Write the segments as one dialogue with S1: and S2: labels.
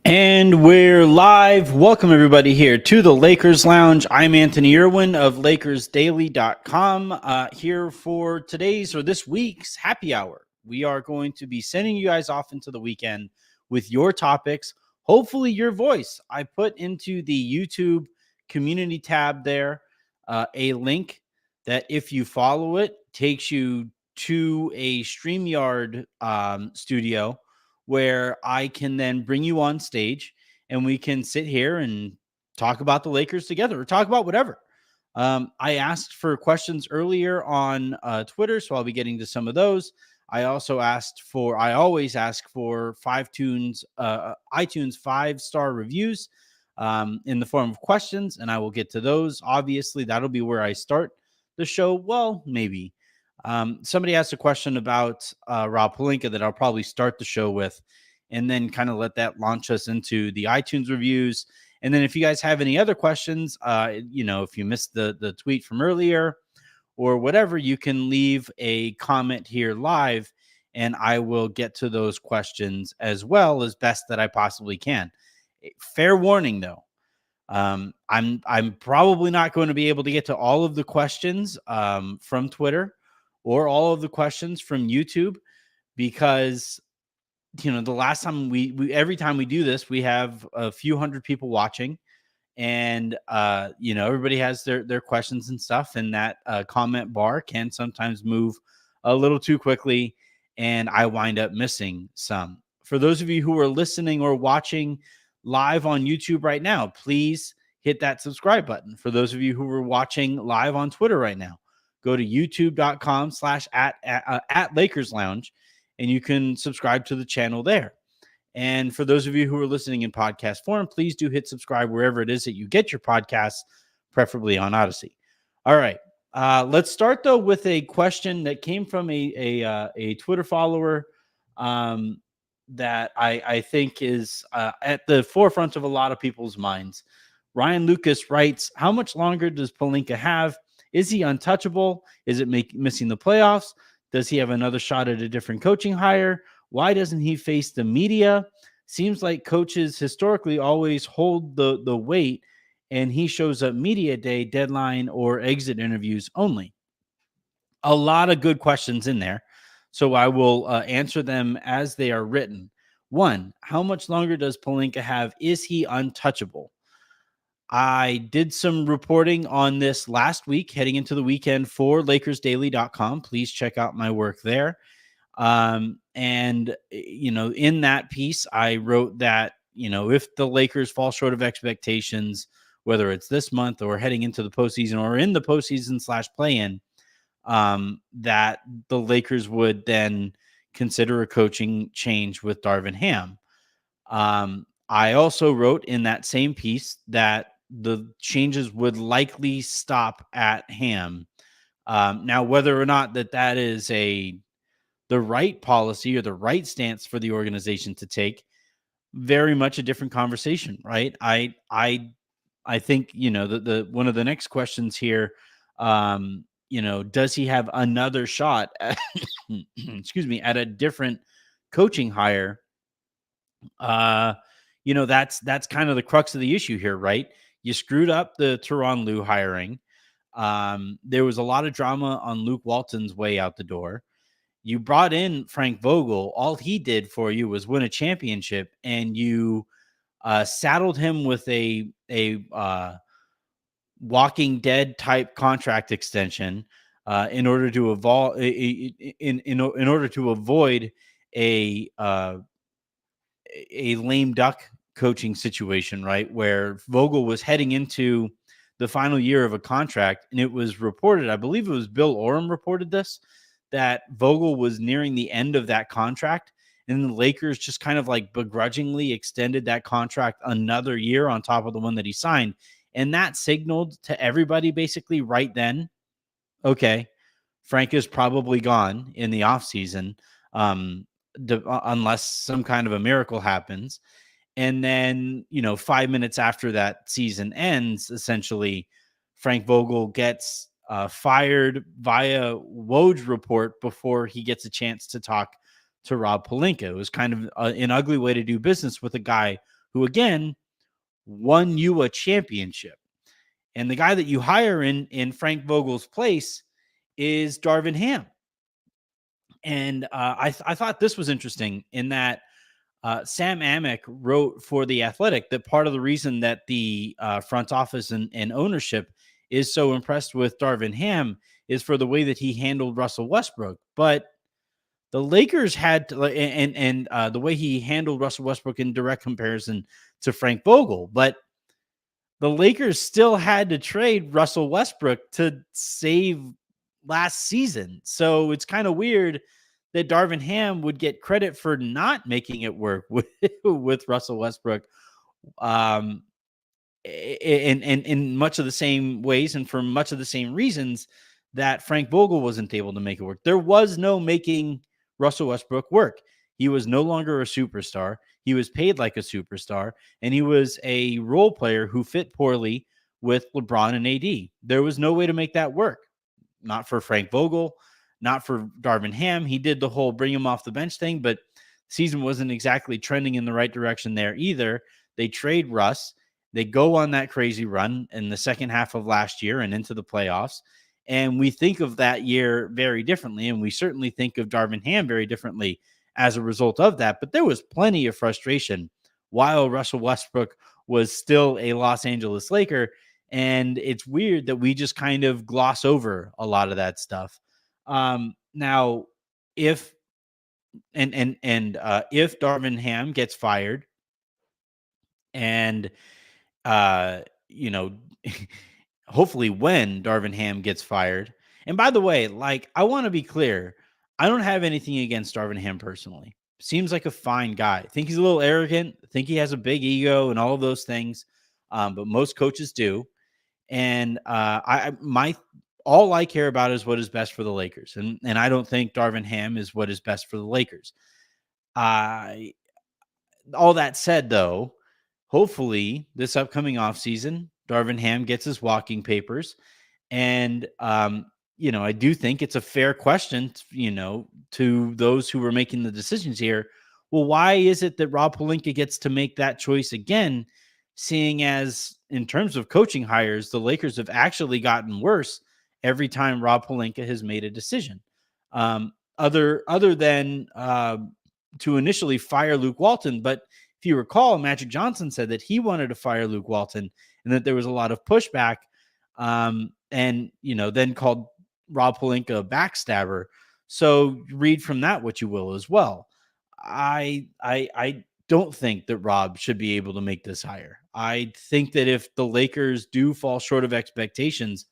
S1: And we're live. Welcome, everybody, here to the Lakers Lounge. I'm Anthony Irwin of LakersDaily.com here for today's or this week's happy hour. We are going to be sending you guys off into the weekend with your topics, hopefully your voice. I put into the YouTube community tab there a link that, if you follow it, takes you to a StreamYard studio where I can then bring you on stage and we can sit here and talk about the Lakers together or talk about whatever. I asked for questions earlier on Twitter, so I'll be getting to some of those. I always ask for iTunes 5-star reviews in the form of questions, and I will get to those. Obviously, that'll be where I start the show. Well, maybe. Somebody asked a question about Rob Pelinka that I'll probably start the show with, and then kind of let that launch us into the iTunes reviews. And then if you guys have any other questions, if you missed the tweet from earlier or whatever, you can leave a comment here live, and I will get to those questions as well as best that I possibly can. Fair warning, though. I'm probably not going to be able to get to all of the questions from Twitter or all of the questions from YouTube, because the last time we every time we do this, we have a few hundred people watching, and everybody has their questions and stuff, and that comment bar can sometimes move a little too quickly, and I wind up missing some. For those of you who are listening or watching live on YouTube right now, please hit that subscribe button. For those of you who are watching live on Twitter right now, go to youtube.com/at Lakers Lounge, and you can subscribe to the channel there. And for those of you who are listening in podcast form, please do hit subscribe wherever it is that you get your podcasts, preferably on Odyssey. All right. Let's start, though, with a question that came from a Twitter follower that I think is at the forefront of a lot of people's minds. Ryan Lucas writes, how much longer does Pelinka have? Is he untouchable? Is it missing the playoffs? Does he have another shot at a different coaching hire? Why doesn't he face the media? Seems like coaches historically always hold the weight, and he shows up media day, deadline, or exit interviews only. A lot of good questions in there, so I will answer them as they are written. One, how much longer does Pelinka have? Is he untouchable? I did some reporting on this last week heading into the weekend for LakersDaily.com. Please check out my work there. In that piece, I wrote that, if the Lakers fall short of expectations, whether it's this month or heading into the postseason or in the postseason / play-in, that the Lakers would then consider a coaching change with Darvin Ham. I also wrote in that same piece that the changes would likely stop at Ham. Now, whether or not that is the right policy or the right stance for the organization to take, very much a different conversation, right? I think the one of the next questions here, does he have another shot at, excuse me, at a different coaching hire? That's kind of the crux of the issue here, right? You screwed up the Tyronn Lue hiring. There was a lot of drama on Luke Walton's way out the door. You brought in Frank Vogel. All he did for you was win a championship, and you saddled him with a Walking Dead type contract extension in order to in order to avoid a lame duck coaching situation, right? Where Vogel was heading into the final year of a contract, and it was reported, I believe it was Bill Oram reported this, that Vogel was nearing the end of that contract, and the Lakers just kind of like begrudgingly extended that contract another year on top of the one that he signed. And that signaled to everybody basically right then, okay, Frank is probably gone in the offseason, unless some kind of a miracle happens. And then, 5 minutes after that season ends, essentially, Frank Vogel gets fired via Woj report before he gets a chance to talk to Rob Pelinka. It was kind of an ugly way to do business with a guy who again won you a championship. And the guy that you hire in Frank Vogel's place is Darvin Ham. And I thought this was interesting in that Sam Amick wrote for The Athletic that part of the reason that the front office and ownership is so impressed with Darvin Ham is for the way that he handled Russell Westbrook. But the Lakers had to, and the way he handled Russell Westbrook in direct comparison to Frank Vogel. But the Lakers still had to trade Russell Westbrook to save last season. So it's kind of weird that Darvin Ham would get credit for not making it work with Russell Westbrook. In much of the same ways and for much of the same reasons that Frank Vogel wasn't able to make it work. There was no making Russell Westbrook work. He was no longer a superstar. He was paid like a superstar, and he was a role player who fit poorly with LeBron and AD. There was no way to make that work. Not for Frank Vogel, not for Darvin Ham. He did the whole bring him off the bench thing, but season wasn't exactly trending in the right direction there either. They trade Russ. They go on that crazy run in the second half of last year and into the playoffs. And we think of that year very differently. And we certainly think of Darvin Ham very differently as a result of that. But there was plenty of frustration while Russell Westbrook was still a Los Angeles Laker. And it's weird that we just kind of gloss over a lot of that stuff. Now, if if Darvin Ham gets fired, and hopefully when Darvin Ham gets fired. And by the way, like, I want to be clear, I don't have anything against Darvin Ham personally. Seems like a fine guy. Think he's a little arrogant. Think he has a big ego and all of those things. But most coaches do. And all I care about is what is best for the Lakers. And I don't think Darvin Ham is what is best for the Lakers. All that said, though, hopefully this upcoming offseason, Darvin Ham gets his walking papers. And, I do think it's a fair question, to those who were making the decisions here. Well, why is it that Rob Pelinka gets to make that choice again, seeing as in terms of coaching hires, the Lakers have actually gotten worse every time Rob Pelinka has made a decision? Other than to initially fire Luke Walton. But if you recall, Magic Johnson said that he wanted to fire Luke Walton and that there was a lot of pushback, and, then called Rob Pelinka a backstabber. So read from that what you will as well. I don't think that Rob should be able to make this hire. I think that if the Lakers do fall short of expectations,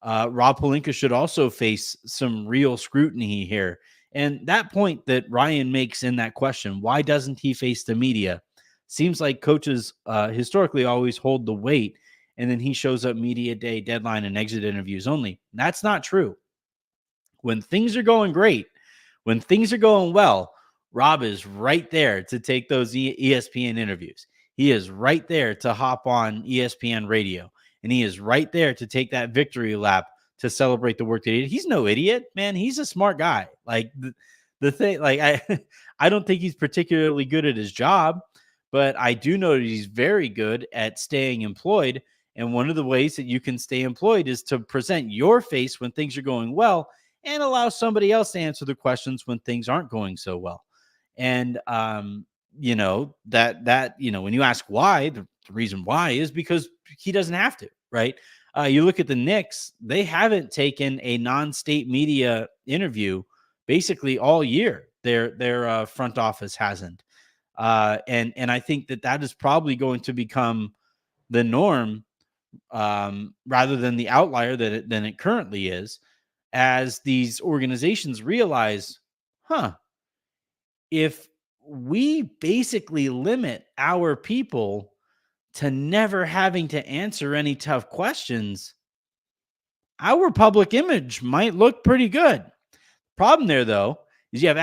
S1: Rob Pelinka should also face some real scrutiny here. And that point that Ryan makes in that question, why doesn't he face the media? Seems like coaches historically always hold the weight, and then he shows up media day, deadline, and exit interviews only. That's not true. When things are going great, when things are going well, Rob is right there to take those ESPN interviews. He is right there to hop on ESPN radio, and he is right there to take that victory lap to celebrate the work that he did. He's no idiot, man. He's a smart guy. Like the thing, like I don't think he's particularly good at his job, but I do know that he's very good at staying employed. And one of the ways that you can stay employed is to present your face when things are going well and allow somebody else to answer the questions when things aren't going so well. And, when you ask why, the reason why is because he doesn't have to, right? You look at the Knicks, they haven't taken a non-state media interview basically all year. Their front office hasn't. And I think that is probably going to become the norm, rather than the outlier than it currently is, as these organizations realize, if we basically limit our people to never having to answer any tough questions, our public image might look pretty good. Problem there, though, is you have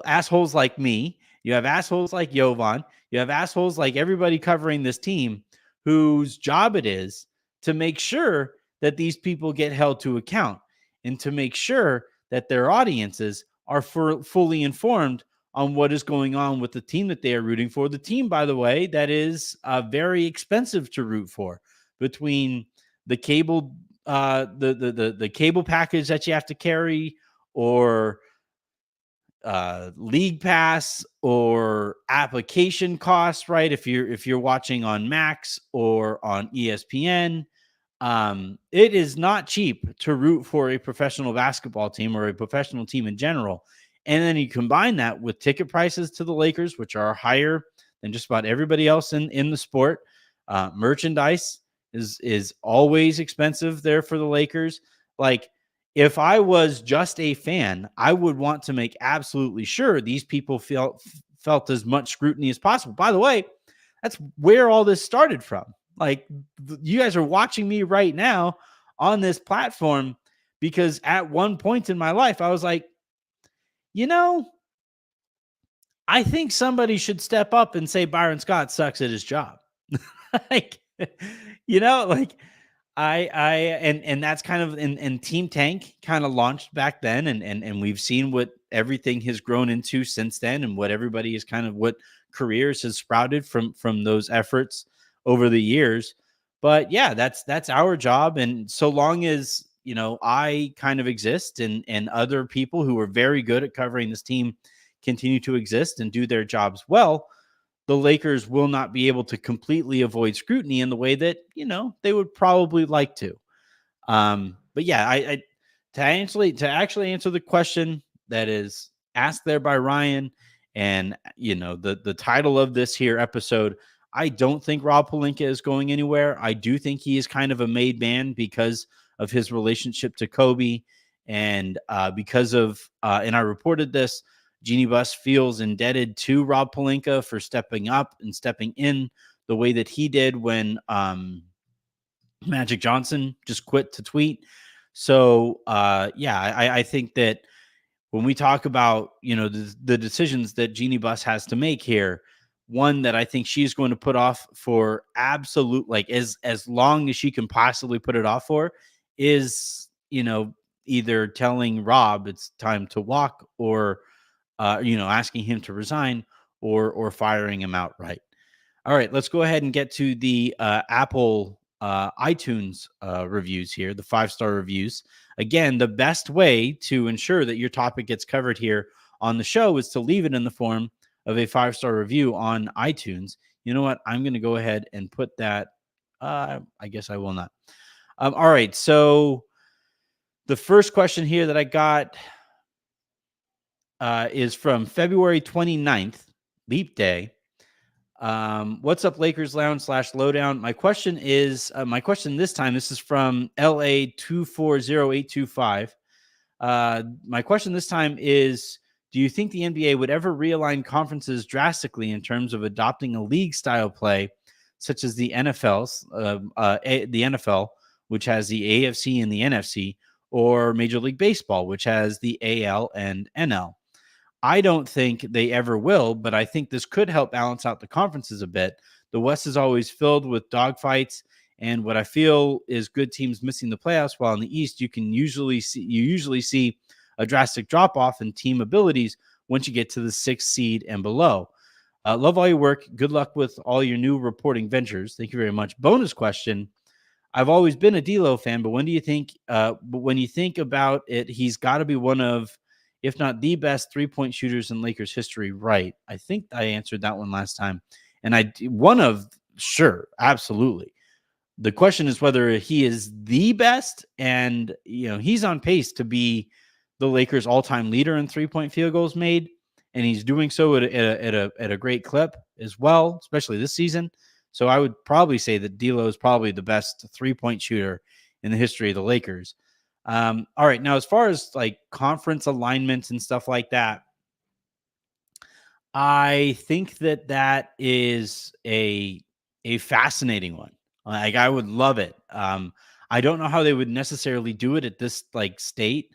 S1: assholes like me, you have assholes like Jovan, you have assholes like everybody covering this team whose job it is to make sure that these people get held to account and to make sure that their audiences are fully informed on what is going on with the team that they are rooting for. The team, by the way, that is very expensive to root for, between the cable, the cable package that you have to carry, or league pass, or application costs, right? If you're watching on Max or on ESPN, it is not cheap to root for a professional basketball team or a professional team in general. And then you combine that with ticket prices to the Lakers, which are higher than just about everybody else in the sport. Merchandise is always expensive there for the Lakers. Like, if I was just a fan, I would want to make absolutely sure these people felt as much scrutiny as possible. By the way, that's where all this started from. Like, you guys are watching me right now on this platform because at one point in my life, I was like, I think somebody should step up and say Byron Scott sucks at his job. Like, like, and that's kind of, and Team Tank kind of launched back then, and we've seen what everything has grown into since then, and what everybody is kind of, what careers has sprouted from those efforts over the years. But yeah, that's our job. And so long as, I kind of exist, and other people who are very good at covering this team continue to exist and do their jobs well, the Lakers will not be able to completely avoid scrutiny in the way that, they would probably like to. But yeah, I to actually answer the question that is asked there by Ryan, and the title of this here episode, I don't think Rob Pelinka is going anywhere. I do think he is kind of a made man because of his relationship to Kobe, and because of and I reported this, Jeanie Buss feels indebted to Rob Pelinka for stepping up and stepping in the way that he did when Magic Johnson just quit to tweet. So I think that when we talk about, the decisions that Jeanie Buss has to make here, one that I think she's going to put off for absolute, like, as long as she can possibly put it off for, is, either telling Rob it's time to walk, or asking him to resign, or firing him outright. All right, let's go ahead and get to the Apple iTunes reviews here, the 5-star reviews. Again, the best way to ensure that your topic gets covered here on the show is to leave it in the form of a 5-star review on iTunes. You know what? I'm going to go ahead and put that. I guess I will not. All right, so the first question here that I got is from February 29th, Leap Day. What's up, Lakers Lounge / Lowdown? My question this time, this is from LA 240825. My question this time is, do you think the NBA would ever realign conferences drastically in terms of adopting a league style play, such as the NFL, which has the AFC and the NFC, or Major League Baseball, which has the AL and NL? I don't think they ever will, but I think this could help balance out the conferences a bit. The West is always filled with dogfights, and what I feel is good teams missing the playoffs, while in the East you usually see a drastic drop off in team abilities once you get to the 6th seed and below. Love all your work. Good luck with all your new reporting ventures. Thank you very much. Bonus question. I've always been a D'Lo fan, but when do you think? But when you think about it, he's got to be one of, if not the best 3-point shooters in Lakers history, right? I think I answered that one last time. And sure, absolutely. The question is whether he is the best, and he's on pace to be the Lakers' all-time leader in 3-point field goals made, and he's doing so at a great clip as well, especially this season. So I would probably say that D'Lo is probably the best 3-point shooter in the history of the Lakers. All right, now as far as like conference alignments and stuff like that, I think that is a fascinating one. Like, I would love it. I don't know how they would necessarily do it at this state,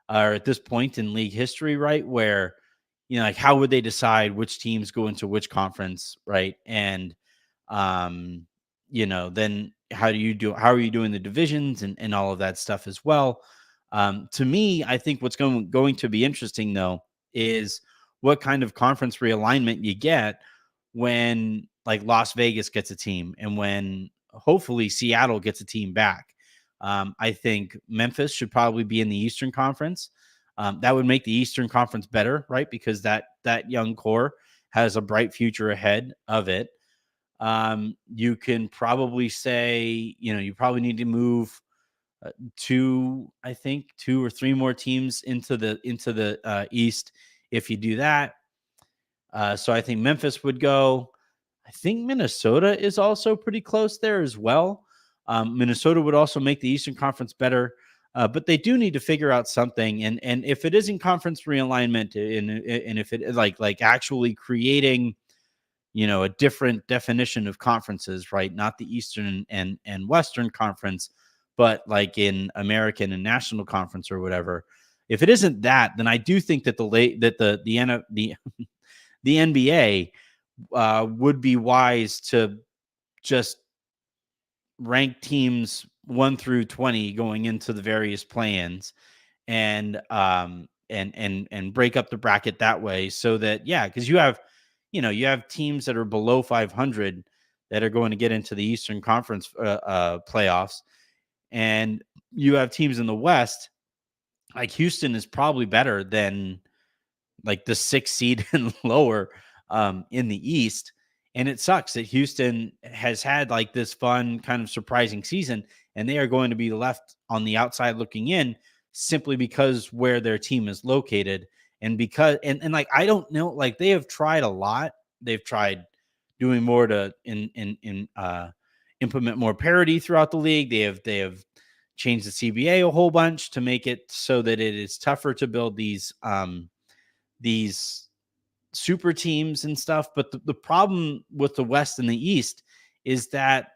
S1: or at this point in league history, right? Where, like, how would they decide which teams go into which conference, right? And then how are you doing the divisions and all of that stuff as well? To me, I think what's going to be interesting, though, is what kind of conference realignment you get when like Las Vegas gets a team and when hopefully Seattle gets a team back. I think Memphis should probably be in the Eastern Conference. That would make the Eastern Conference better, right? Because that young core has a bright future ahead of it. You can probably say, you probably need to move I think 2 or 3 more teams into the East if you do that. So I think Memphis would go. I think Minnesota is also pretty close there as well. Minnesota would also make the Eastern Conference better, but they do need to figure out something. And if it isn't conference realignment, and if it like actually creating, a different definition of conferences, right? Not the Eastern and Western Conference, but like in American and National Conference or whatever. If it isn't that, then I do think that the NBA would be wise to just rank teams 1 through 20 going into the various play-ins and break up the bracket that way, so that because you have teams that are below 500 that are going to get into the Eastern Conference playoffs, and you have teams in the West like Houston is probably better than like the 6th seed and lower in the East. And it sucks that Houston has had like this fun kind of surprising season, and they are going to be left on the outside looking in simply because where their team is located. And because, and like, I don't know, like they have tried a lot. They've tried doing more to implement more parity throughout the league. They have changed the CBA a whole bunch to make it so that it is tougher to build these super teams and stuff. But the problem with the West and the East is that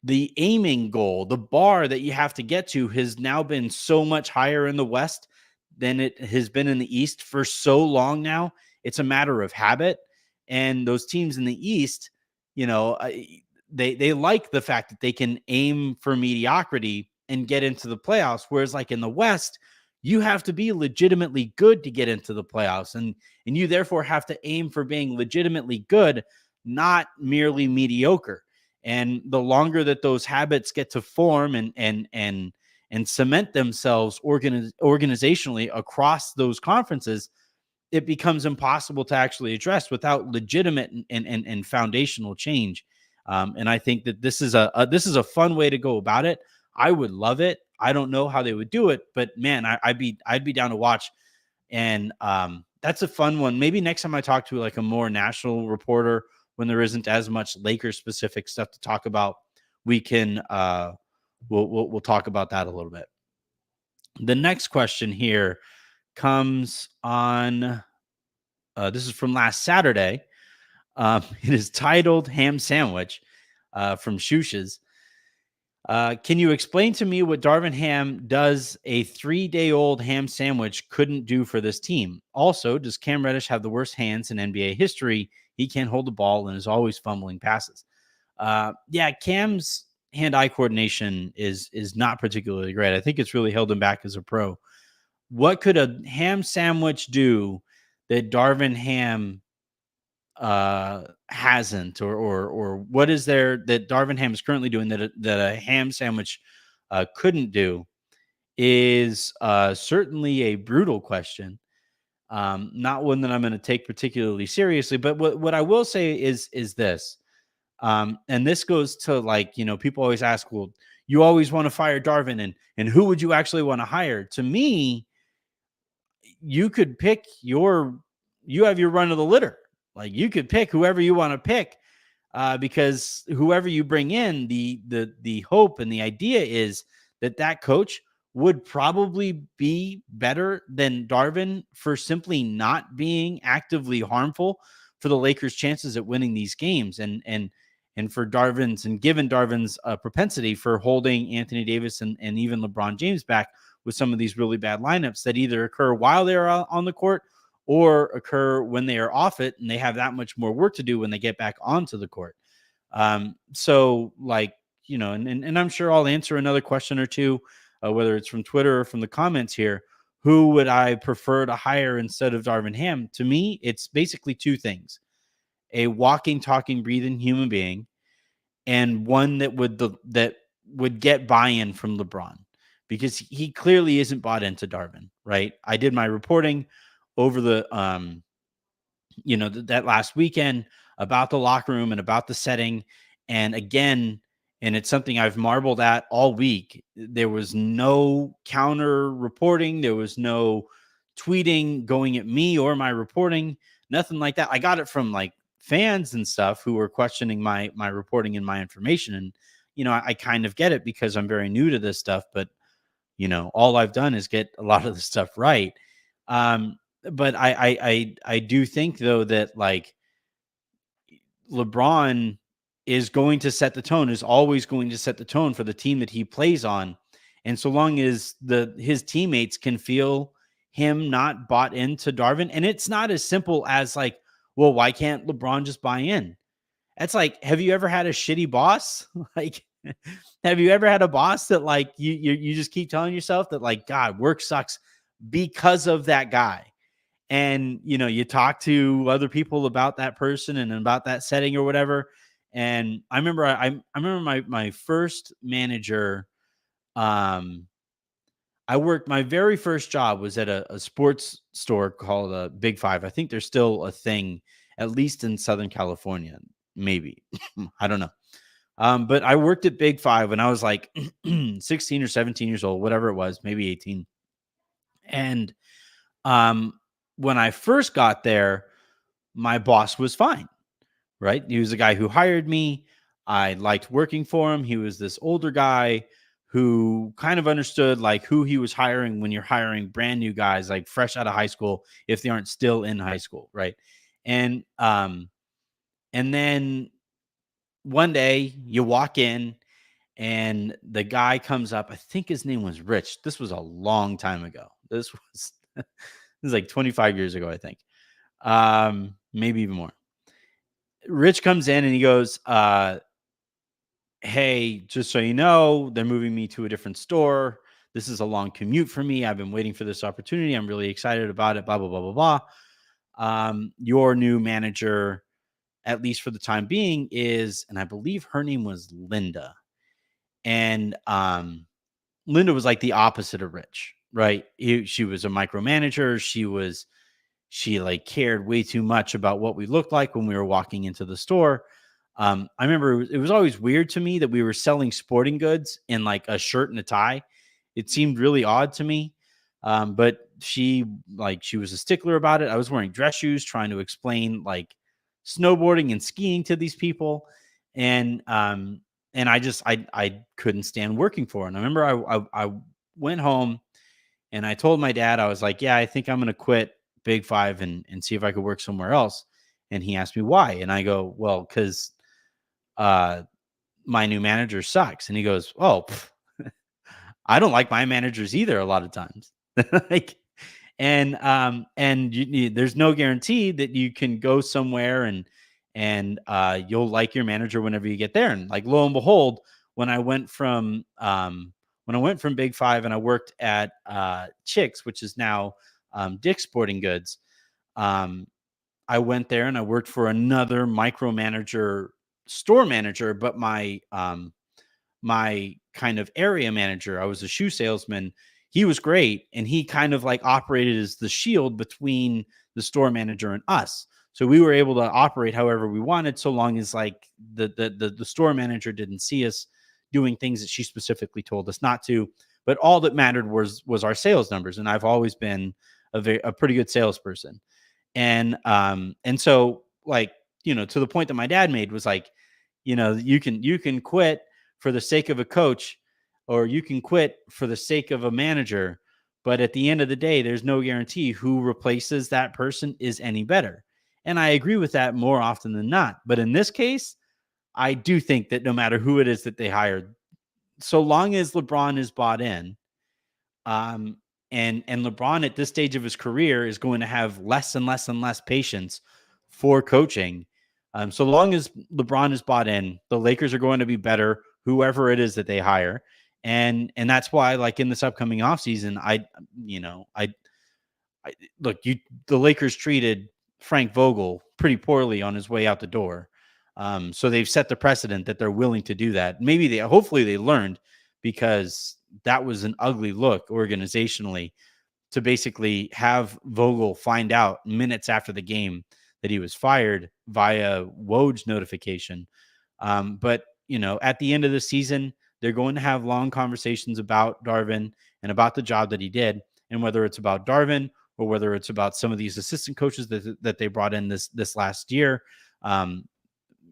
S1: the aiming goal, the bar that you have to get to, has now been so much higher in the West than it has been in the East for so long now. It's a matter of habit. And those teams in the East, they like the fact that they can aim for mediocrity and get into the playoffs. Whereas like in the West, you have to be legitimately good to get into the playoffs. And you therefore have to aim for being legitimately good, not merely mediocre. And the longer that those habits get to form and cement themselves organizationally across those conferences, it becomes impossible to actually address without legitimate and foundational change. And I think that this is a fun way to go about it. I would love it. I don't know how they would do it, but man, I'd be down to watch. And that's a fun one. Maybe next time I talk to like a more national reporter, when there isn't as much Lakers specific stuff to talk about, we can we'll talk about that a little bit. The next question here comes on. This is from last Saturday. It is titled "Ham Sandwich" from Shushes. Can you explain to me what Darvin Ham does a 3-day-old ham sandwich couldn't do for this team? Also, does Cam Reddish have the worst hands in NBA history? He can't hold the ball and is always fumbling passes. Cam's hand-eye coordination is not particularly great. I think it's really held him back as a pro. What could a ham sandwich do that Darvin Ham hasn't, or what is there that Darvin Ham is currently doing that a ham sandwich couldn't do, is certainly a brutal question. Not one that I'm going to take particularly seriously, but what I will say is this, and this goes to like, people always ask, well, you always want to fire Darvin, and who would you actually want to hire? To me, you could pick you have your run of the litter. Like you could pick whoever you want to pick, because whoever you bring in, the hope and the idea is that coach would probably be better than Darvin for simply not being actively harmful for the Lakers' chances at winning these games, and for Darvin's, and given Darvin's propensity for holding Anthony Davis and even LeBron James back with some of these really bad lineups that either occur while they're on the court or occur when they are off it, and they have that much more work to do when they get back onto the court. So like, and I'm sure I'll answer another question or two, whether it's from Twitter or from the comments here. who would I prefer to hire instead of Darvin Ham? To me, it's basically two things: a walking, talking, breathing human being, and one that would get buy-in from LeBron, because he clearly isn't bought into Darvin, right? I did my reporting over the that last weekend about the locker room and about the setting. And again, and it's something I've marveled at all week, there was no counter reporting. There was no tweeting going at me or my reporting, nothing like that. I got it from like fans and stuff who were questioning my reporting and my information. And, I kind of get it because I'm very new to this stuff, but all I've done is get a lot of the stuff right. But I do think though that like LeBron is going to set the tone, is always going to set the tone for the team that he plays on. And so long as his teammates can feel him not bought into Darvin, and it's not as simple as like, well, why can't LeBron just buy in? That's like, have you ever had a shitty boss? Like, have you ever had a boss that like you just keep telling yourself that like, God, work sucks because of that guy? And you talk to other people about that person and about that setting or whatever. And I remember I remember my first manager. My very first job was at a sports store called Big Five. I think there's still a thing, at least in Southern California, maybe. I don't know. But I worked at Big Five when I was like 16 or 17 years old, whatever it was, maybe 18. And when I first got there, my boss was fine, right? He was the guy who hired me. I liked working for him. He was this older guy who kind of understood like who he was hiring when you're hiring brand new guys, like fresh out of high school, if they aren't still in high school, right? And then one day you walk in and the guy comes up. I think his name was Rich. This was a long time ago. This was like 25 years ago, I think. Maybe even more. Rich comes in and he goes, hey, just so you know, they're moving me to a different store. This is a long commute for me. I've been waiting for this opportunity. I'm really excited about it, blah, blah, blah, blah, blah. Your new manager, at least for the time being, is, and I believe her name was Linda. And Linda was like the opposite of Rich, right? She was a micromanager. She like cared way too much about what we looked like when we were walking into the store. I remember it was always weird to me that we were selling sporting goods in like a shirt and a tie. It seemed really odd to me. But she was a stickler about it. I was wearing dress shoes, trying to explain like snowboarding and skiing to these people. And I couldn't stand working for her. And I remember I went home and I told my dad, I was like, yeah, I think I'm going to quit Big Five and see if I could work somewhere else. And he asked me why. And I go, well, because my new manager sucks. And he goes, oh, I don't like my managers either a lot of times. Like, and there's no guarantee that you can go somewhere and you'll like your manager whenever you get there. And like, lo and behold, when I went from Big Five and I worked at Chick's, which is now Dick's Sporting Goods, I went there and I worked for another micromanager, store manager, but my kind of area manager, I was a shoe salesman. He was great. And he kind of like operated as the shield between the store manager and us. So we were able to operate however we wanted, so long as like the store manager didn't see us doing things that she specifically told us not to. But all that mattered was our sales numbers. And I've always been a pretty good salesperson. And so like, to the point that my dad made was like, you can quit for the sake of a coach, or you can quit for the sake of a manager. But at the end of the day, there's no guarantee who replaces that person is any better. And I agree with that more often than not. But in this case, I do think that no matter who it is that they hired, so long as LeBron is bought in, and LeBron at this stage of his career is going to have less and less and less patience for coaching. So long as LeBron is bought in, the Lakers are going to be better, whoever it is that they hire. And that's why, like, in this upcoming offseason, look, the Lakers treated Frank Vogel pretty poorly on his way out the door. So they've set the precedent that they're willing to do that. Hopefully they learned, because that was an ugly look organizationally, to basically have Vogel find out minutes after the game that he was fired via Woj notification. But, at the end of the season, they're going to have long conversations about Darvin and about the job that he did. And whether it's about Darvin or whether it's about some of these assistant coaches that they brought in this last year,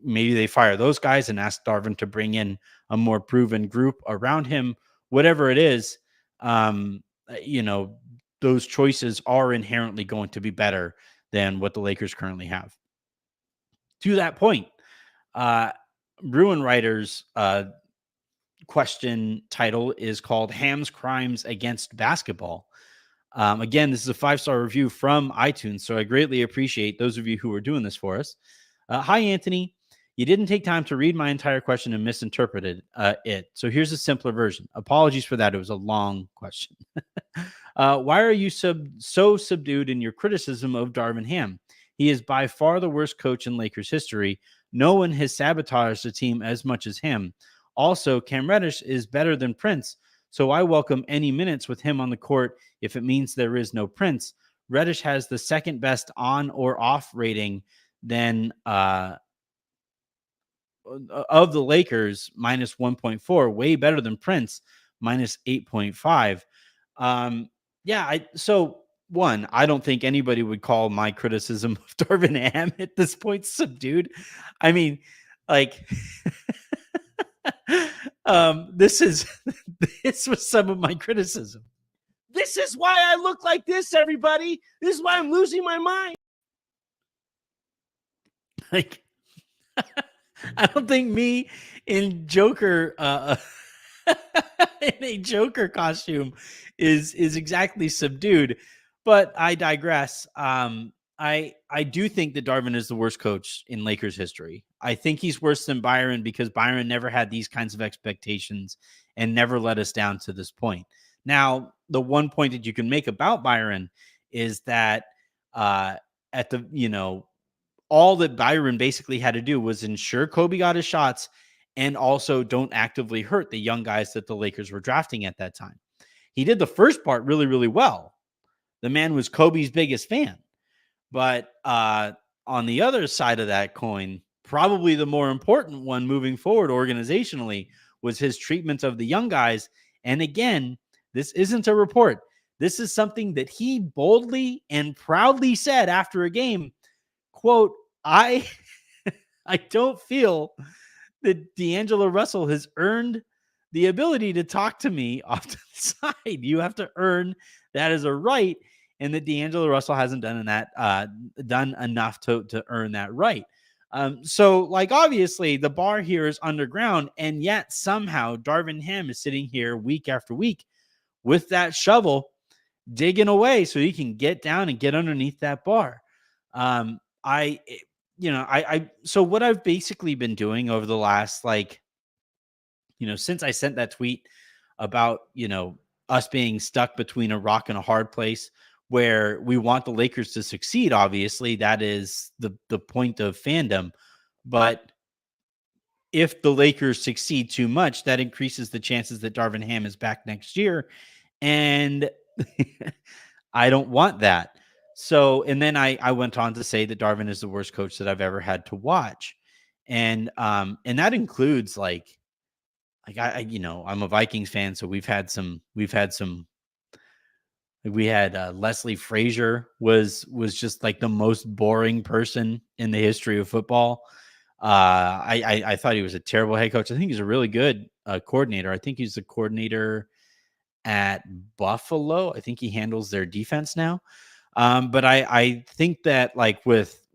S1: maybe they fire those guys and ask Darvin to bring in a more proven group around him. Whatever it is, those choices are inherently going to be better than what the Lakers currently have. To that point, Bruin Writers question title is called Ham's Crimes Against Basketball. Again, this is a 5-star review from iTunes, so I greatly appreciate those of you who are doing this for us. Hi, Anthony. You didn't take time to read my entire question and misinterpreted it. So here's a simpler version. Apologies for that. It was a long question. Why are you so subdued in your criticism of Darvin Ham? He is by far the worst coach in Lakers history. No one has sabotaged the team as much as him. Also, Cam Reddish is better than Prince, so I welcome any minutes with him on the court if it means there is no Prince. Reddish has the second best on or off rating than of the Lakers, minus 1.4, way better than Prince, minus 8.5. So one, I don't think anybody would call my criticism of Darvin Ham at this point subdued. I mean, like, this was some of my criticism. This is why I look like this, everybody. This is why I'm losing my mind. Like, I don't think me in Joker in a Joker costume is exactly subdued, but I digress. I do think that Darvin is the worst coach in Lakers history. I think he's worse than Byron because Byron never had these kinds of expectations and never let us down to this point. Now, the one point that you can make about Byron is that at the, all that Byron basically had to do was ensure Kobe got his shots and also don't actively hurt the young guys that the Lakers were drafting at that time. He did the first part really, really well. The man was Kobe's biggest fan. But on the other side of that coin, probably the more important one moving forward organizationally was his treatment of the young guys. And again, this isn't a report. This is something that he boldly and proudly said after a game. Quote, I don't feel that D'Angelo Russell has earned the ability to talk to me off to the side. You have to earn that as a right, and that D'Angelo Russell hasn't done enough to earn that right. So, like, obviously, the bar here is underground, and yet somehow Darvin Ham is sitting here week after week with that shovel, digging away so he can get down and get underneath that bar. So what I've basically been doing over the last, since I sent that tweet about, us being stuck between a rock and a hard place where we want the Lakers to succeed. Obviously, that is the point of fandom. But if the Lakers succeed too much, that increases the chances that Darvin Ham is back next year. And I don't want that. So, and then I went on to say that Darvin is the worst coach that I've ever had to watch. And that includes I'm a Vikings fan. So we had Leslie Frazier was just like the most boring person in the history of football. I thought he was a terrible head coach. I think he's a really good coordinator. I think he's the coordinator at Buffalo. I think he handles their defense now. But I think that, like, with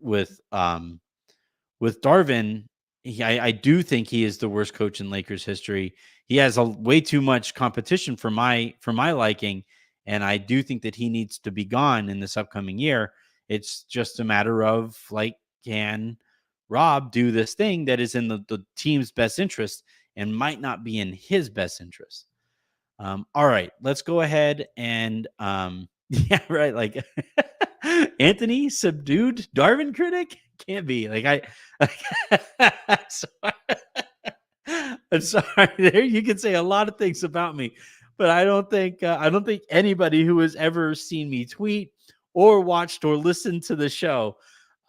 S1: Darvin, I do think he is the worst coach in Lakers history. He has way too much competition for my liking, and I do think that he needs to be gone in this upcoming year. It's just a matter of, like, can Rob do this thing that is in the team's best interest and might not be in his best interest? All right, let's go ahead and yeah, right. Like Anthony subdued Darvin critic can't be like sorry. I'm sorry. There you can say a lot of things about me, but I don't think anybody who has ever seen me tweet or watched or listened to the show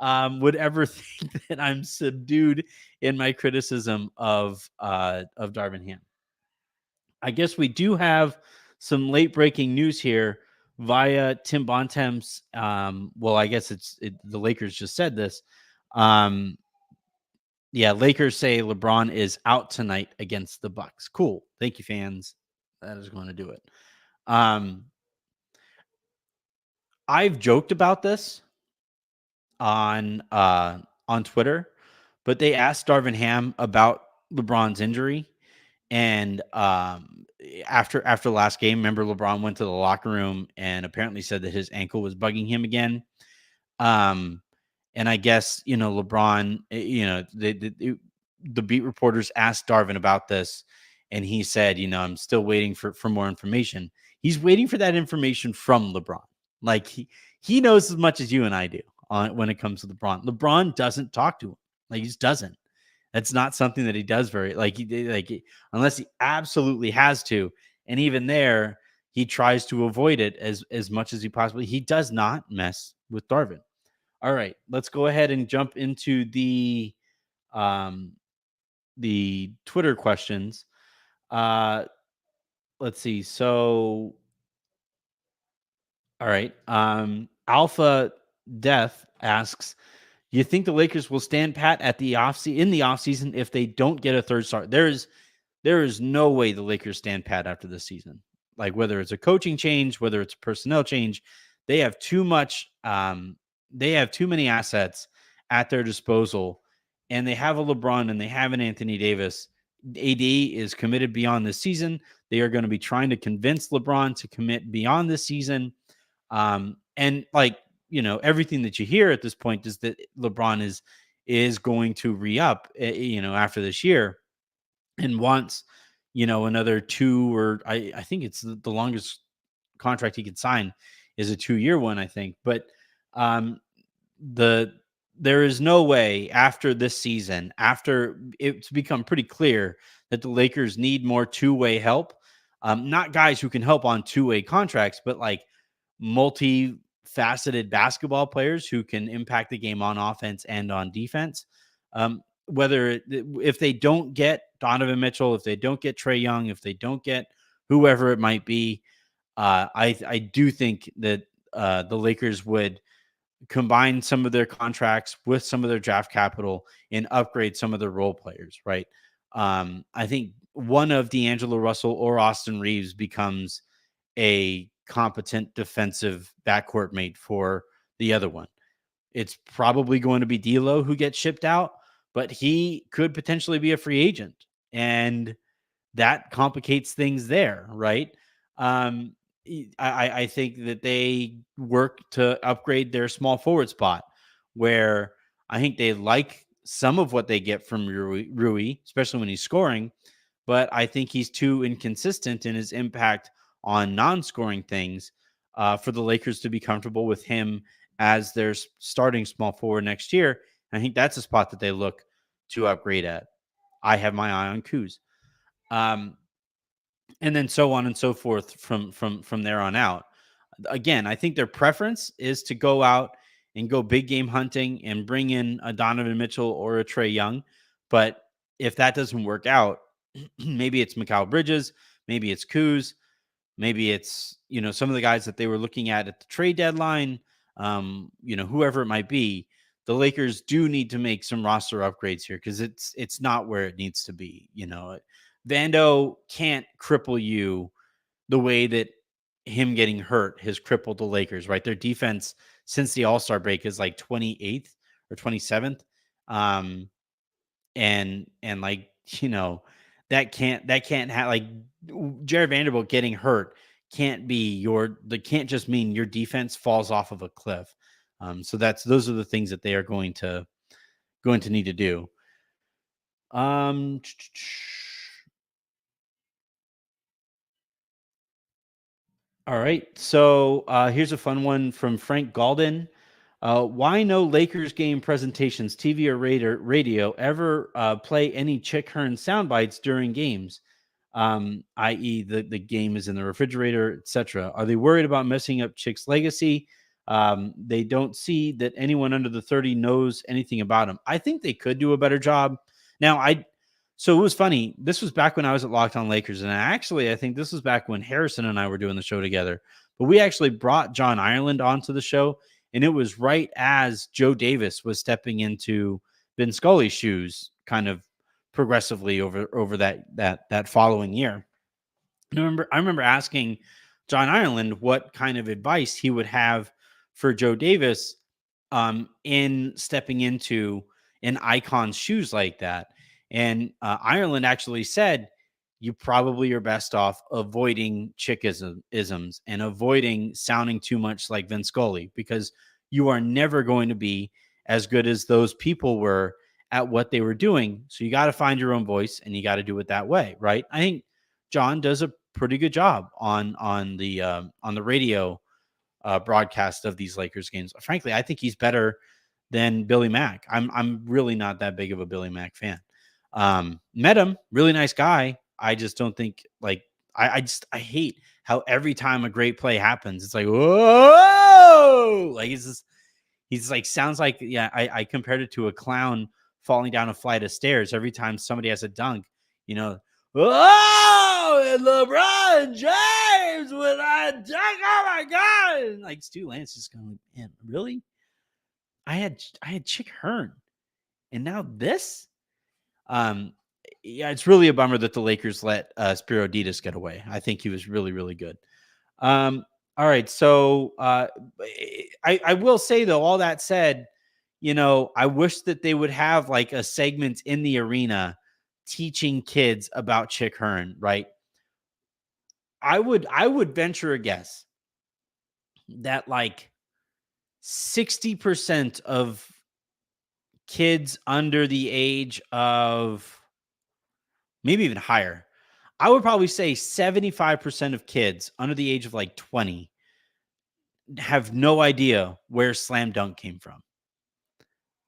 S1: would ever think that I'm subdued in my criticism of Darvin Ham. I guess we do have some late breaking news here via Tim Bontemps. Well, I guess the Lakers just said this. Um, yeah, Lakers say LeBron is out tonight against the Bucks. Cool. Thank you, fans. That is going to do it. Um, I've joked about this on Twitter, but they asked Darvin Ham about LeBron's injury. And after last game, remember LeBron went to the locker room and apparently said that his ankle was bugging him again. Um, and I guess LeBron, the beat reporters asked Darvin about this, and he said, I'm still waiting for more information. He's waiting for that information from LeBron. Like he knows as much as you and I do when it comes to LeBron. LeBron doesn't talk to him. Like he just doesn't. That's not something that he does very unless he absolutely has to. And even there, he tries to avoid it as much as he possibly. He does not mess with Darvin. All right, let's go ahead and jump into um the Twitter questions. Uh let's see. So all right. Alpha Death asks, you think the Lakers will stand pat at the in the offseason if they don't get a third star? There is no way the Lakers stand pat after this season. Like whether it's a coaching change, whether it's a personnel change, they have too much. They have too many assets at their disposal, and they have a LeBron and they have an Anthony Davis. AD is committed beyond this season. They are going to be trying to convince LeBron to commit beyond this season. And everything that you hear at this point is that LeBron is going to re-up, after this year and wants, another two, or I think it's the longest contract he could sign is a 2-year one, I think. But um, the there is no way after this season, after it's become pretty clear that the Lakers need more two-way help, not guys who can help on two-way contracts, but like multi-faceted basketball players who can impact the game on offense and on defense. If they don't get Donovan Mitchell, if they don't get Trae Young, if they don't get whoever it might be, I do think that the Lakers would combine some of their contracts with some of their draft capital and upgrade some of their role players, right? I think one of D'Angelo Russell or Austin Reaves becomes a competent defensive backcourt mate for the other one. It's probably going to be D'Lo who gets shipped out, but he could potentially be a free agent, and that complicates things there, right? Um, I think that they work to upgrade their small forward spot, where I think they like some of what they get from Rui, especially when he's scoring, but I think he's too inconsistent in his impact on non-scoring things for the Lakers to be comfortable with him as their starting small forward next year. And I think that's a spot that they look to upgrade at. I have my eye on Kuz. Um, and then so on and so forth from there on out. Again, I think their preference is to go out and go big game hunting and bring in a Donovan Mitchell or a Trae Young. But if that doesn't work out, maybe it's Mikal Bridges, maybe it's Kuz, maybe it's some of the guys that they were looking at the trade deadline. Whoever it might be, the Lakers do need to make some roster upgrades here because it's not where it needs to be. Vando can't cripple you the way that him getting hurt has crippled the Lakers, right? Their defense since the All-Star break is like 28th or 27th. And like, that can't have like Jared Vanderbilt getting hurt can't just mean your defense falls off of a cliff. So those are the things that they are going to need to do. Um All right. So here's a fun one from Frank Galden. Why no Lakers game presentations, TV or radio, ever play any Chick Hearn sound bites during games? I.e., the game is in the refrigerator, etc. Are they worried about messing up Chick's legacy? They don't see that anyone under the 30 knows anything about him. I think they could do a better job. Now, so it was funny. This was back when I was at Locked On Lakers, and I think this was back when Harrison and I were doing the show together. But we actually brought John Ireland onto the show, and it was right as Joe Davis was stepping into Vin Scully's shoes, kind of progressively over that following year. I remember asking John Ireland what kind of advice he would have for Joe Davis in stepping into an icon's shoes like that. And Ireland actually said, you probably are best off avoiding Chickisms and avoiding sounding too much like Vin Scully, because you are never going to be as good as those people were at what they were doing. So you got to find your own voice and you got to do it that way, right? I think John does a pretty good job on the radio broadcast of these Lakers games. Frankly, I think he's better than Billy Mack. I'm really not that big of a Billy Mack fan. Met him, really nice guy. I just don't think like I hate how every time a great play happens, it's like, whoa, like he's like sounds like, yeah. I compared it to a clown falling down a flight of stairs every time somebody has a dunk, you know. Oh, and LeBron James when I dunk, oh my god! And like Stu Lance just going, man, really? I had Chick Hearn, and now this. Yeah, it's really a bummer that the Lakers let Spiro Ditas get away. I think he was really, really good. All right, so I will say though, all that said, I wish that they would have like a segment in the arena teaching kids about Chick Hearn, right? I would venture a guess that like 60% of kids under the age of, maybe even higher, I would probably say 75% of kids under the age of like 20 have no idea where slam dunk came from.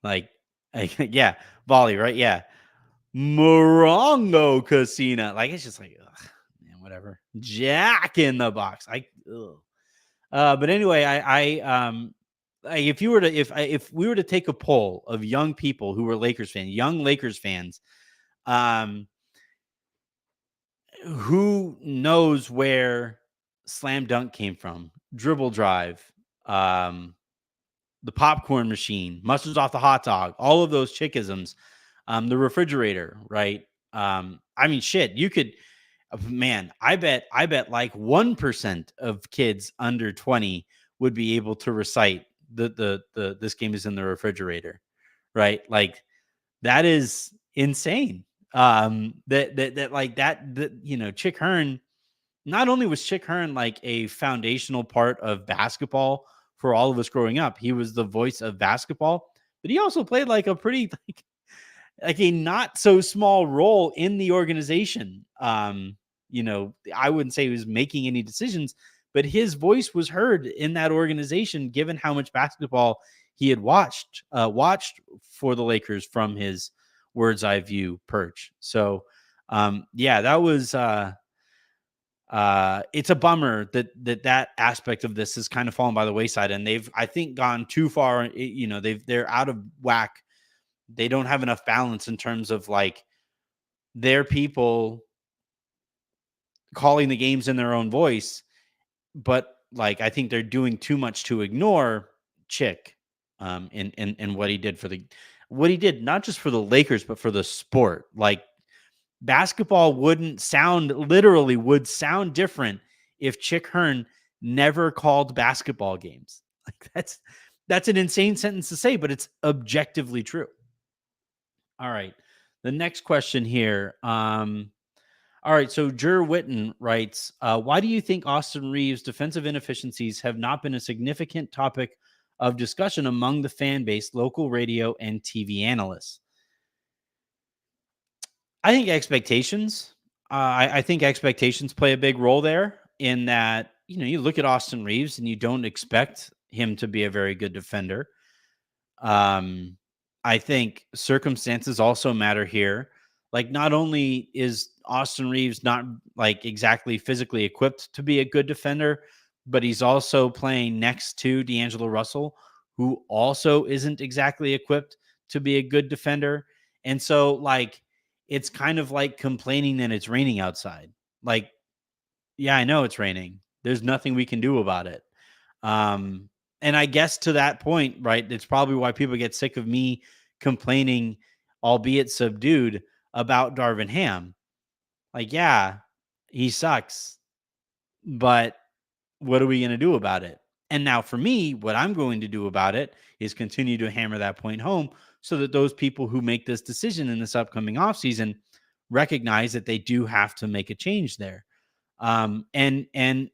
S1: Like yeah, volley, right? Yeah. Morongo Casino. Like, it's just like, ugh, man, whatever. Jack in the box. Ugh. But anyway, if you were to, if we were to take a poll of young people who were young Lakers fans, who knows where slam dunk came from, dribble drive, the popcorn machine, mustard's off the hot dog, all of those chickisms, the refrigerator, right? I mean, shit, you could, man, I bet like 1% of kids under 20 would be able to recite the this game is in the refrigerator, right? Like, that is insane. Chick Hearn, not only was Chick Hearn like a foundational part of basketball for all of us growing up, he was the voice of basketball, but he also played like a pretty like a not so small role in the organization. I wouldn't say he was making any decisions, but his voice was heard in that organization, given how much basketball he had watched for the Lakers from his Words Eye View perch. So, yeah, that was, it's a bummer that aspect of this has kind of fallen by the wayside, and they've, I think, gone too far. They're out of whack. They don't have enough balance in terms of like their people calling the games in their own voice, but like I think they're doing too much to ignore Chick, in what he did not just for the Lakers but for the sport. Like, basketball would sound different if Chick Hearn never called basketball games. Like, that's an insane sentence to say, but it's objectively true. All right. The next question here. All right. So Jer Witten writes, why do you think Austin Reaves' defensive inefficiencies have not been a significant topic of discussion among the fan base, local radio, and TV analysts? I think expectations. I think expectations play a big role there, in that you look at Austin Reaves and you don't expect him to be a very good defender. Um, I think circumstances also matter here. Like, not only is Austin Reaves not like exactly physically equipped to be a good defender, but he's also playing next to D'Angelo Russell, who also isn't exactly equipped to be a good defender. And so, like, it's kind of like complaining that it's raining outside. Like, yeah, I know it's raining. There's nothing we can do about it. Um, and I guess to that point, right, it's probably why people get sick of me complaining, albeit subdued, about Darvin Ham. Like, yeah, he sucks, but what are we going to do about it? And now for me, what I'm going to do about it is continue to hammer that point home so that those people who make this decision in this upcoming offseason recognize that they do have to make a change there. And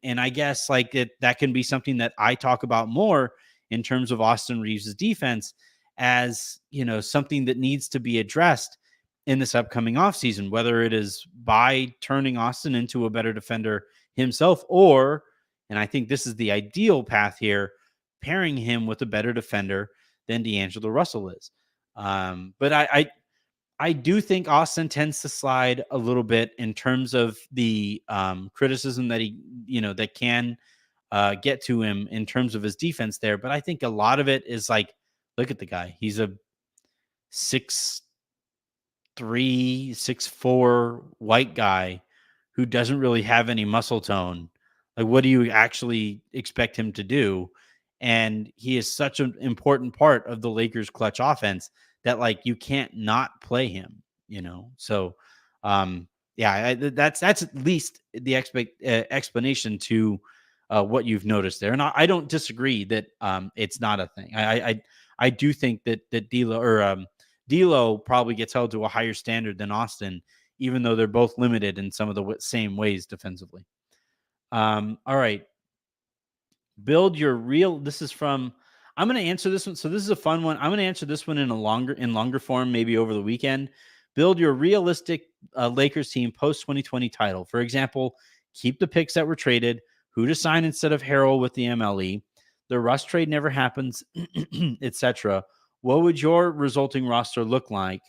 S1: I guess like that can be something that I talk about more in terms of Austin Reaves' defense as, something that needs to be addressed in this upcoming offseason, whether it is by turning Austin into a better defender himself, or, and I think this is the ideal path here, pairing him with a better defender than D'Angelo Russell is. But I do think Austin tends to slide a little bit in terms of the criticism that that can get to him in terms of his defense there. But I think a lot of it is like, look at the guy. He's a 6'3", 6'4" white guy who doesn't really have any muscle tone. Like, what do you actually expect him to do? And he is such an important part of the Lakers' clutch offense that, like, you can't not play him, So, yeah, that's at least the explanation to what you've noticed there. And I don't disagree that it's not a thing. I do think that D'Lo probably gets held to a higher standard than Austin, even though they're both limited in some of the same ways defensively. All right. This is from, I'm going to answer this one. So this is a fun one. I'm going to answer this one in longer form, maybe over the weekend. Build your realistic Lakers team post 2020 title. For example, keep the picks that were traded, who to sign instead of Harrell with the MLE. The Russ trade never happens, etc. What would your resulting roster look like?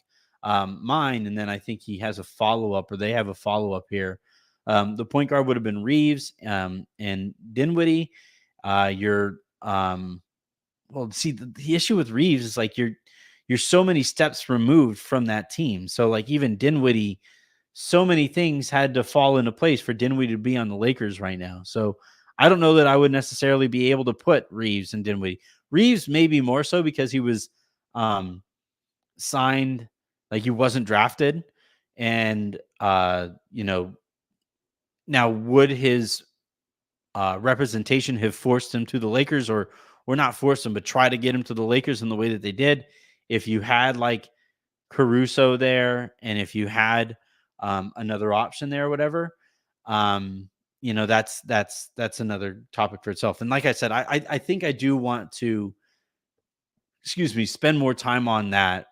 S1: Mine, and then I think he has a follow-up, or they have a follow-up here. The point guard would have been Reaves and Dinwiddie. See, the issue with Reaves is like you're so many steps removed from that team. So like even Dinwiddie, so many things had to fall into place for Dinwiddie to be on the Lakers right now. So I don't know that I would necessarily be able to put Reaves and Dinwiddie. Reaves maybe more so because he was signed, like he wasn't drafted. And now would his representation have forced him to the Lakers, or not forced him, but try to get him to the Lakers in the way that they did? If you had like Caruso there, and if you had another option there or whatever, that's another topic for itself. And like I said, I think I do want to, spend more time on that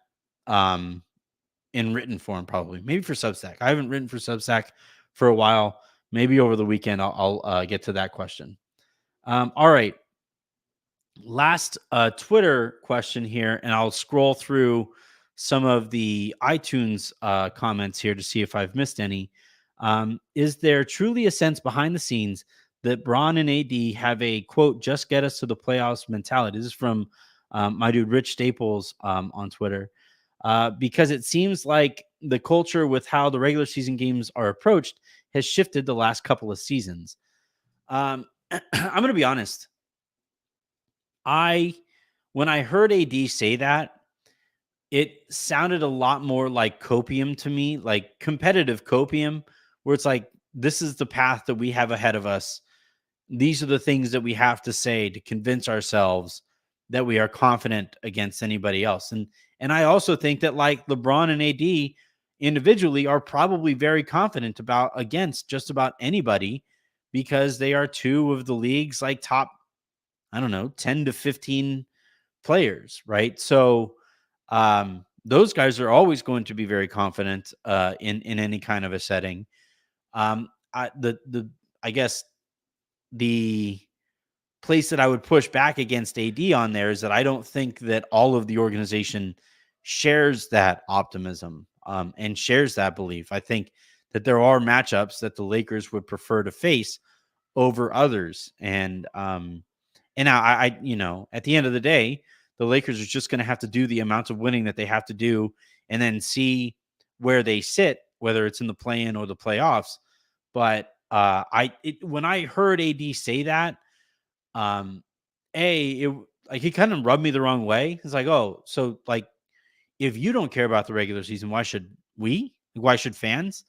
S1: in written form, probably maybe for Substack. I haven't written for Substack for a while. Maybe over the weekend I'll get to that question. All right. Last Twitter question here, and I'll scroll through some of the iTunes comments here to see if I've missed any. Is there truly a sense behind the scenes that Bron and AD have a, quote, just get us to the playoffs mentality? This is from my dude Rich Staples on Twitter. Because it seems like the culture with how the regular season games are approached has shifted the last couple of seasons. I'm going to be honest. When I heard AD say that, it sounded a lot more like copium to me, like competitive copium, where it's like, this is the path that we have ahead of us. These are the things that we have to say to convince ourselves that we are confident against anybody else. And I also think that like LeBron and AD individually are probably very confident against just about anybody, because they are two of the league's like top, I don't know, 10 to 15 players, right? So those guys are always going to be very confident in any kind of a setting. I guess the place that I would push back against AD on there is that I don't think that all of the organization shares that optimism and shares that belief. I think that there are matchups that the Lakers would prefer to face over others. And now at the end of the day, the Lakers are just going to have to do the amounts of winning that they have to do and then see where they sit, whether it's in the play-in or the playoffs. But when I heard AD say that, he kind of rubbed me the wrong way. It's like, oh, so like if you don't care about the regular season, why should we? Why should fans?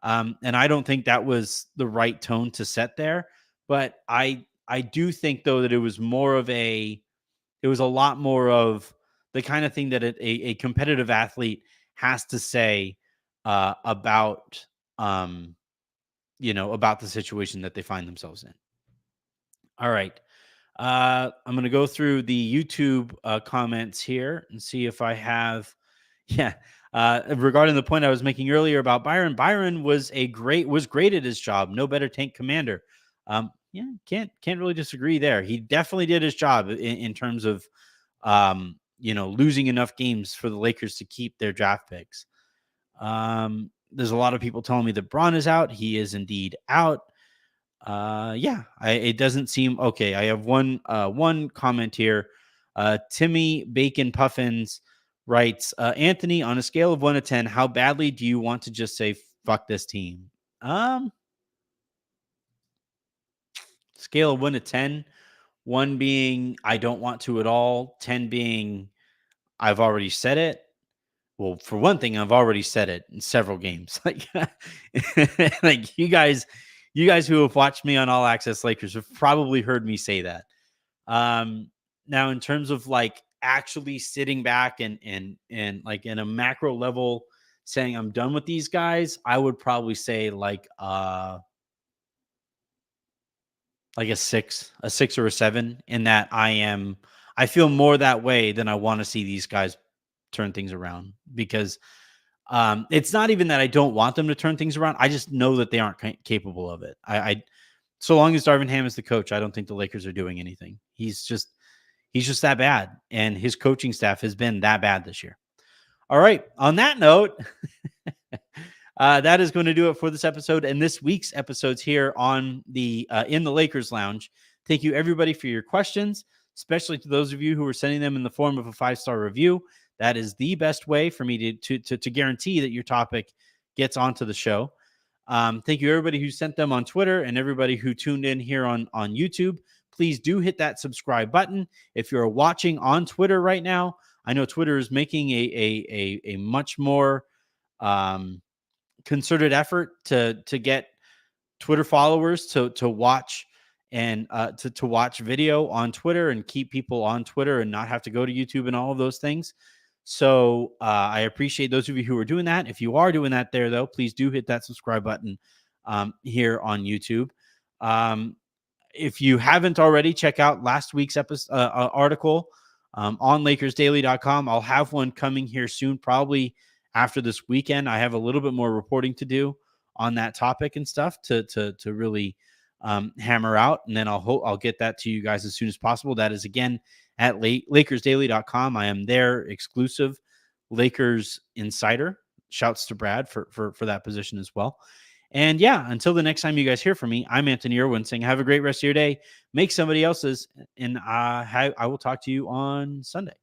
S1: And I don't think that was the right tone to set there. But I do think though that it was a lot more of the kind of thing that a competitive athlete has to say about about the situation that they find themselves in. All right. I'm going to go through the YouTube comments here and see if I have, yeah. Regarding the point I was making earlier about Byron, Byron was great at his job. No better tank commander. Yeah, can't really disagree there. He definitely did his job in terms of, losing enough games for the Lakers to keep their draft picks. There's a lot of people telling me that Braun is out. He is indeed out. It doesn't seem okay. I have one comment here. Timmy Bacon Puffins writes, Anthony, on a scale of 1 to 10, how badly do you want to just say fuck this team? Scale of 1 to 10, 1 being I don't want to at all, 10 being I've already said it. Well, for one thing, I've already said it in several games. Like you guys who have watched me on All Access Lakers have probably heard me say that. Now, in terms of like actually sitting back and like in a macro level saying I'm done with these guys, I would probably say like a 6 or a 7, in that I feel more that way than I want to see these guys turn things around, because it's not even that I don't want them to turn things around. I just know that they aren't capable of it. So long as Darvin Ham is the coach, I don't think the Lakers are doing anything. He's just that bad, and his coaching staff has been that bad this year. All right. On that note, that is going to do it for this episode and this week's episodes here on the in the Lakers Lounge. Thank you, everybody, for your questions, especially to those of you who are sending them in the form of a 5-star review. That is the best way for me to guarantee that your topic gets onto the show. Thank you, everybody who sent them on Twitter and everybody who tuned in here on YouTube. Please do hit that subscribe button. If you're watching on Twitter right now, I know Twitter is making a much more concerted effort to get Twitter followers to watch and to watch video on Twitter and keep people on Twitter and not have to go to YouTube and all of those things. So I appreciate those of you who are doing that. If you are doing that there, though, please do hit that subscribe button here on YouTube. If you haven't already, check out last week's article on LakersDaily.com. I'll have one coming here soon, probably after this weekend. I have a little bit more reporting to do on that topic and stuff to really hammer out, and then I'll get that to you guys as soon as possible. That is again at LakersDaily.com. I am their exclusive Lakers insider. Shouts to Brad for that position as well. And yeah, until the next time you guys hear from me, I'm Anthony Irwin saying have a great rest of your day. Make somebody else's, and I will talk to you on Sunday.